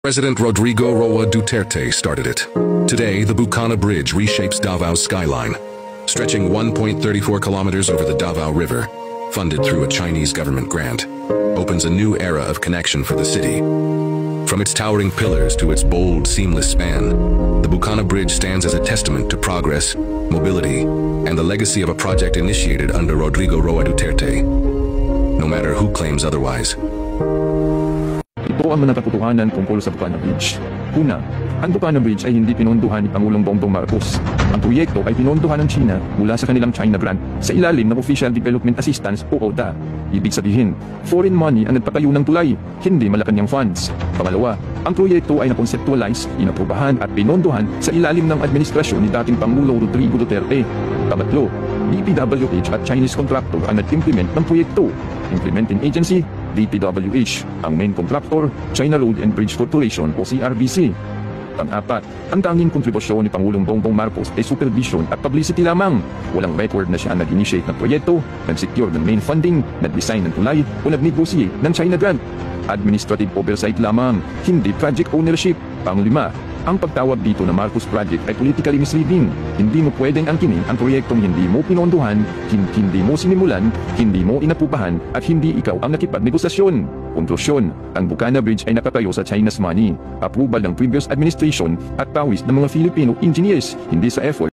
President Rodrigo Roa Duterte started it. Today, the Bukana Bridge reshapes Davao's skyline, stretching 1.34 kilometers over the Davao River, funded through a Chinese government grant, opens a new era of connection for the city. From its towering pillars to its bold, seamless span, the Bukana Bridge stands as a testament to progress, mobility, and the legacy of a project initiated under Rodrigo Roa Duterte, no matter who claims otherwise. Ito ang mga katotohanan tungkol sa Bukana Bridge. Una, ang Bukana Bridge ay hindi pinondohan ni Pangulong Bongbong Marcos. Ang proyekto ay pinondohan ng China mula sa kanilang China Grant sa ilalim ng Official Development Assistance o ODA. Ibig sabihin, foreign money ang nagpatayo ng tulay, hindi Malacanang funds. Pangalawa, ang proyekto ay na-conceptualize, inaprubahan at pinondohan sa ilalim ng administrasyon ni dating Pangulo Rodrigo Duterte. Pangatlo, DPWH at Chinese contractor ang nag-implement ng proyekto. Implementing agency, DPWH, ang main contractor, China Road and Bridge Corporation o CRBC. Pang-apat, ang tanging kontribusyon ni Pangulong Bongbong Marcos ay supervision at publicity lamang. Walang record na siya nag-initiate ng proyekto, nag-secure ng main funding, nag-design ng tulay o nag-negotiate ng China Grant. Administrative oversight lamang, hindi project ownership. Pang-lima, ang pagtawag dito na Marcos Project ay politically misleading. Hindi mo pwedeng angkinin ang proyektong hindi mo pinondohan, hindi mo sinimulan, hindi mo inapubahan, at hindi ikaw ang nakipagnegosasyon. Konklusyon, ang Bukana Bridge ay nakatayo sa China's money, approval ng previous administration at pawis ng mga Filipino engineers, hindi sa effort